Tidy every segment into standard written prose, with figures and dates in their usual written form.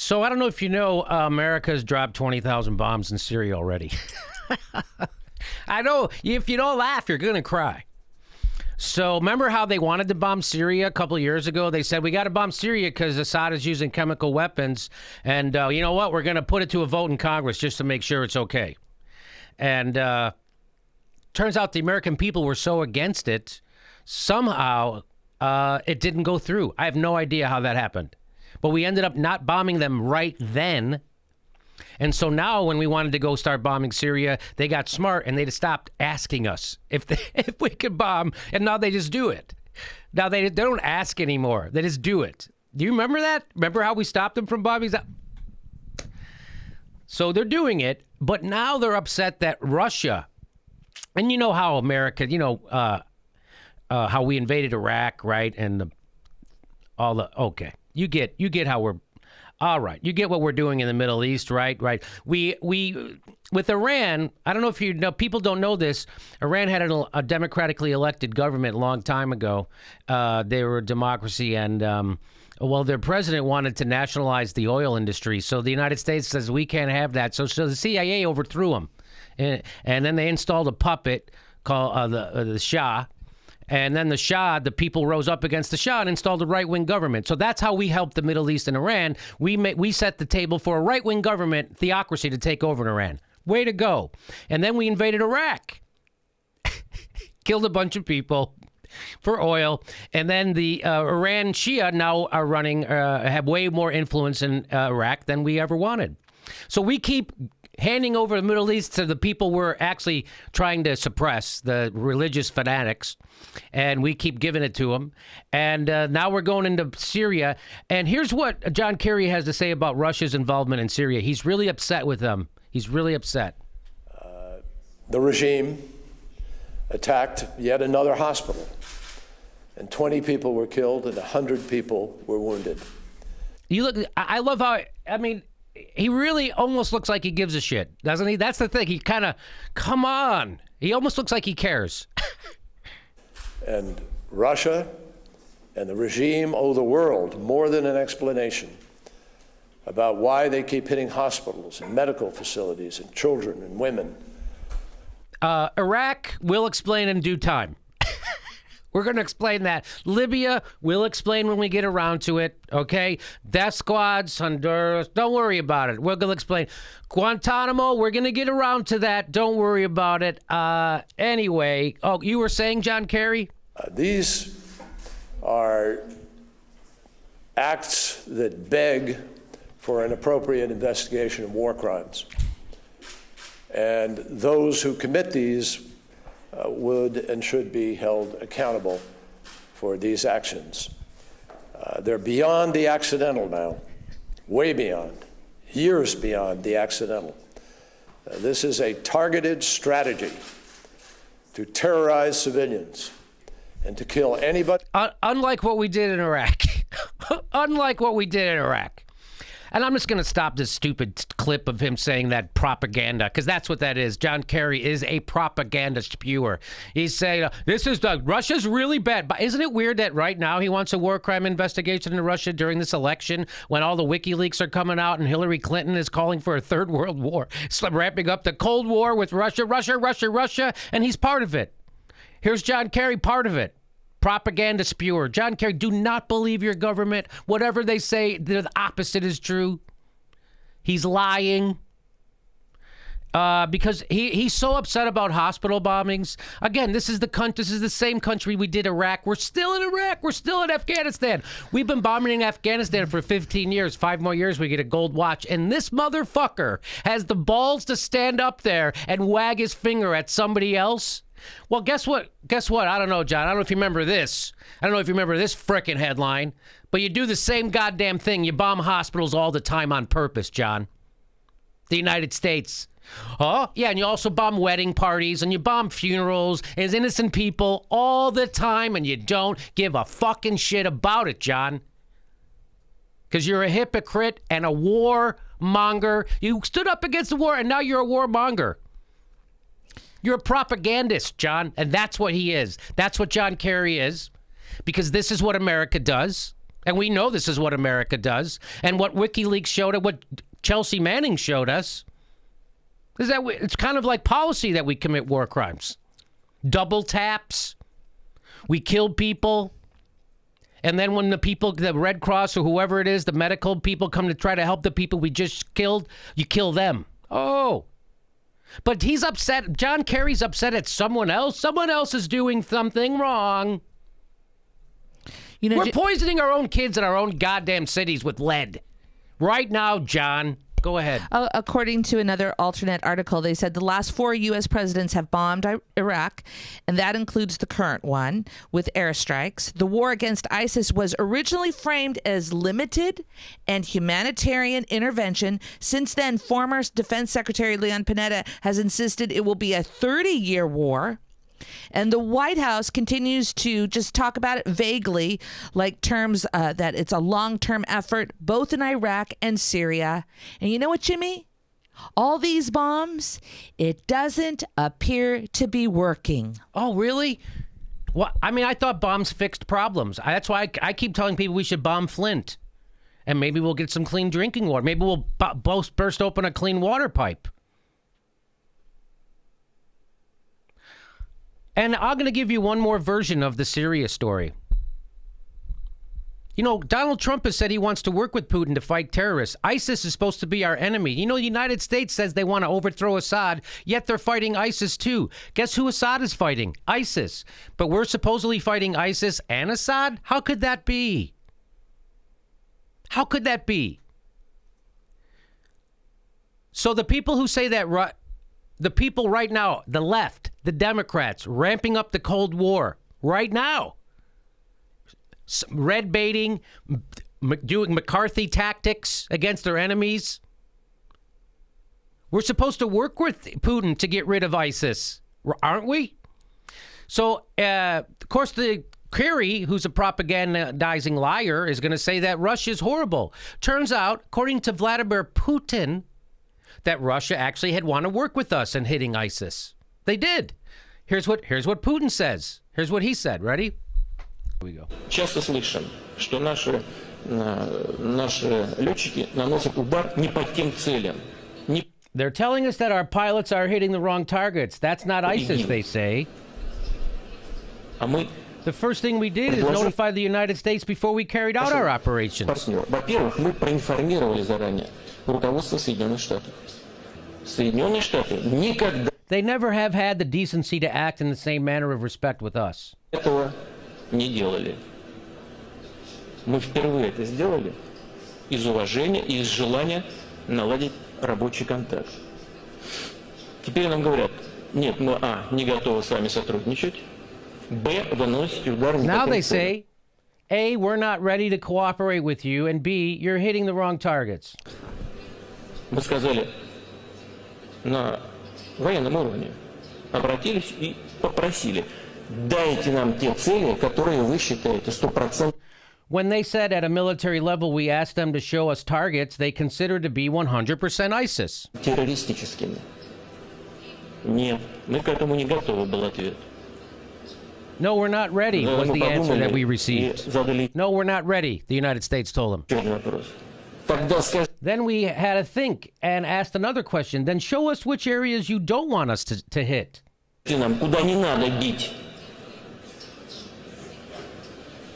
So I don't know if you know, America's dropped 20,000 bombs in Syria already. I know if you don't laugh, you're going to cry. So remember how they wanted to bomb Syria a couple of years ago? They said, we got to bomb Syria because Assad is using chemical weapons. And you know what? We're going to put it to a vote in Congress just to make sure it's okay. And turns out the American people were so against it, somehow it didn't go through. I have no idea how that happened. But we ended up not bombing them right then. And so now when we wanted to go start bombing Syria, they got smart and they stopped asking us if we could bomb. And now they just do it. Now they don't ask anymore. They just do it. Do you remember that? Remember how we stopped them from bombing? So they're doing it. But now they're upset that Russia, and you know how America, how we invaded Iraq, right? And okay. You get how we're, all right. You get what we're doing in the Middle East, right? Right. We with Iran, I don't know if you know, people don't know this. Iran had a democratically elected government a long time ago. They were a democracy, and their president wanted to nationalize the oil industry. So the United States says we can't have that. So the CIA overthrew them, and then they installed a puppet called the Shah. And then the Shah, the people rose up against the Shah and installed a right-wing government. So that's how we helped the Middle East and Iran. We set the table for a right-wing government, theocracy, to take over in Iran. Way to go. And then we invaded Iraq. Killed a bunch of people for oil. And then the Iran Shia now are running, have way more influence in Iraq than we ever wanted. So we keep handing over the Middle East to the people we're actually trying to suppress, the religious fanatics, and we keep giving it to them. And now we're going into Syria. And here's what John Kerry has to say about Russia's involvement in Syria. He's really upset with them. He's really upset. The regime attacked yet another hospital, and 20 people were killed and 100 people were wounded. I love how, he really almost looks like he gives a shit, doesn't he? That's the thing. He kind of, come on. He almost looks like he cares. And Russia and the regime owe the world more than an explanation about why they keep hitting hospitals and medical facilities and children and women. Iraq, we'll explain in due time. We're going to explain that. Libya, we'll explain when we get around to it, okay? Death squads, Honduras, don't worry about it. We're going to explain. Guantanamo, we're going to get around to that. Don't worry about it. Anyway, you were saying, John Kerry? These are acts that beg for an appropriate investigation of war crimes. And those who commit these would and should be held accountable for these actions. They're beyond the accidental now, way beyond, years beyond the accidental. This is a targeted strategy to terrorize civilians and to kill anybody. Unlike what we did in Iraq. Unlike what we did in Iraq. And I'm just going to stop this stupid clip of him saying that propaganda, because that's what that is. John Kerry is a propaganda spewer. He's saying, Russia's really bad. But isn't it weird that right now he wants a war crime investigation in Russia during this election when all the WikiLeaks are coming out and Hillary Clinton is calling for a third world war, ramping up the Cold War with Russia, and he's part of it. Here's John Kerry, part of it. Propaganda spewer. John Kerry, do not believe your government. Whatever they say, the opposite is true. He's lying. Because he's so upset about hospital bombings. Again, this is the same country we did Iraq. We're still in Iraq. We're still in Afghanistan. We've been bombing Afghanistan for 15 years. 5 more years, we get a gold watch. And this motherfucker has the balls to stand up there and wag his finger at somebody else. Well, guess what? I don't know, John. I don't know if you remember this. I don't know if you remember this frickin' headline, but you do the same goddamn thing. You bomb hospitals all the time on purpose, John. The United States. Oh, yeah, and you also bomb wedding parties, and you bomb funerals as innocent people all the time, and you don't give a fucking shit about it, John. Because you're a hypocrite and a warmonger. You stood up against the war, and now you're a warmonger. You're a propagandist, John, and that's what he is. That's what John Kerry is, because this is what America does, And we know this is what America does. And what WikiLeaks showed us, what Chelsea Manning showed us, is that it's kind of like policy that we commit war crimes. Double taps. We kill people. And then when the people, the Red Cross or whoever it is, the medical people come to try to help the people we just killed, you kill them. Oh. But he's upset. John Kerry's upset at someone else. Someone else is doing something wrong. You know, we're poisoning our own kids in our own goddamn cities with lead. Right now, John. Go ahead. According to another alternate article, they said the last 4 U.S. presidents have bombed Iraq, and that includes the current one, with airstrikes. The war against ISIS was originally framed as limited and humanitarian intervention. Since then, former Defense Secretary Leon Panetta has insisted it will be a 30-year war. And the White House continues to just talk about it vaguely, like terms that it's a long-term effort, both in Iraq and Syria. And you know what, Jimmy? All these bombs, it doesn't appear to be working. Oh, really? Well, I mean, I thought bombs fixed problems. That's why I keep telling people we should bomb Flint. And maybe we'll get some clean drinking water. Maybe we'll burst open a clean water pipe. And I'm going to give you one more version of the Syria story. You know, Donald Trump has said he wants to work with Putin to fight terrorists. ISIS is supposed to be our enemy. You know, the United States says they want to overthrow Assad, yet they're fighting ISIS too. Guess who Assad is fighting? ISIS. But we're supposedly fighting ISIS and Assad? How could that be? How could that be? So the people who say that... The people right now, the left, the Democrats, ramping up the Cold War right now. Red baiting, doing McCarthy tactics against their enemies. We're supposed to work with Putin to get rid of ISIS, aren't we? So, of course, the Kerry, who's a propagandizing liar, is going to say that Russia's horrible. Turns out, according to Vladimir Putin, that Russia actually had want to work with us in hitting ISIS. They did. Here's what Putin says. Here's what he said. Ready? Here we go. Часто слышим, что наши летчики наносят удар не по тем целям. They're telling us that our pilots are hitting the wrong targets. That's not ISIS, they say. The first thing we did is notify the United States before we carried out our operations. Во-первых, мы проинформировали заранее руководство Соединенных Штатов. Соединенные Штаты никогда They never have had the decency to act in the same manner of respect with us. этого не делали. Мы впервые это сделали из уважения и из желания наладить рабочий контакт. Теперь нам говорят, нет, мы, не готовы с вами сотрудничать, б, вы наносите удар не по Now тем they целям. say, A, we're not ready to cooperate with you, and B, you're hitting the wrong targets. Мы сказали на военном уровне, обратились и попросили, дайте нам те цели, которые вы считаете 100%. When they said at a military level we asked them to show us targets they considered to be 100% ISIS. Террористическими. Нет, мы к этому не готовы, был ответ. No, we're not ready, was the answer that we received. No, we're not ready, the United States told them. Еще один вопрос. Тогда скажите, Then we had to think and asked another question. Then show us which areas you don't want us to hit. нам, куда не надо бить.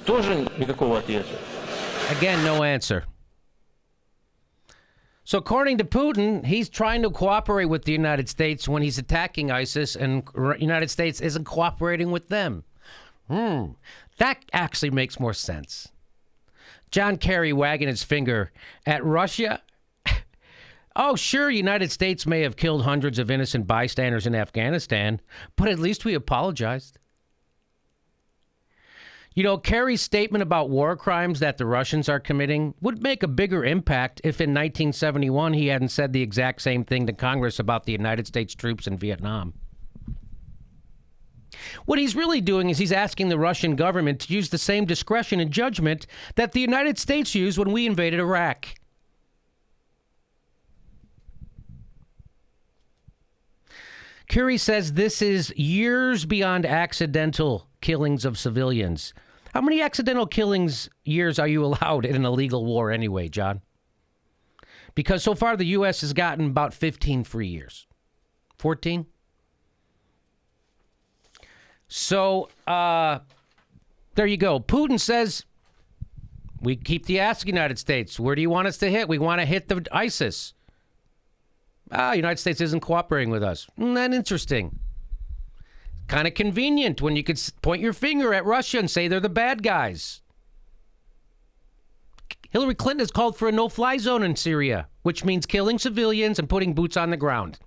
Тоже никакого ответа. Again, no answer. So according to Putin, he's trying to cooperate with the United States when he's attacking ISIS, and the United States isn't cooperating with them. That actually makes more sense. John Kerry wagging his finger at Russia. Oh, sure, United States may have killed hundreds of innocent bystanders in Afghanistan, but at least we apologized. You know, Kerry's statement about war crimes that the Russians are committing would make a bigger impact if in 1971 he hadn't said the exact same thing to Congress about the United States troops in Vietnam. What he's really doing is he's asking the Russian government to use the same discretion and judgment that the United States used when we invaded Iraq. Kerry says this is years beyond accidental killings of civilians. How many accidental killings years are you allowed in an illegal war anyway, John? Because so far the U.S. has gotten about 15 free years. 14? So, there you go. Putin says, we keep the asking United States. Where do you want us to hit? We want to hit the ISIS. United States isn't cooperating with us. Isn't that interesting? Kind of convenient when you could point your finger at Russia and say they're the bad guys. Hillary Clinton has called for a no-fly zone in Syria, which means killing civilians and putting boots on the ground.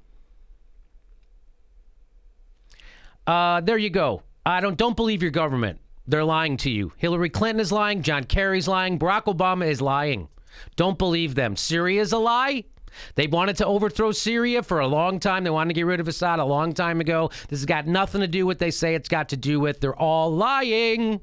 There you go. Don't believe your government. They're lying to you. Hillary Clinton is lying. John Kerry's lying. Barack Obama is lying. Don't believe them. Syria is a lie. They wanted to overthrow Syria for a long time. They wanted to get rid of Assad a long time ago. This has got nothing to do with what they say it's got to do with. They're all lying.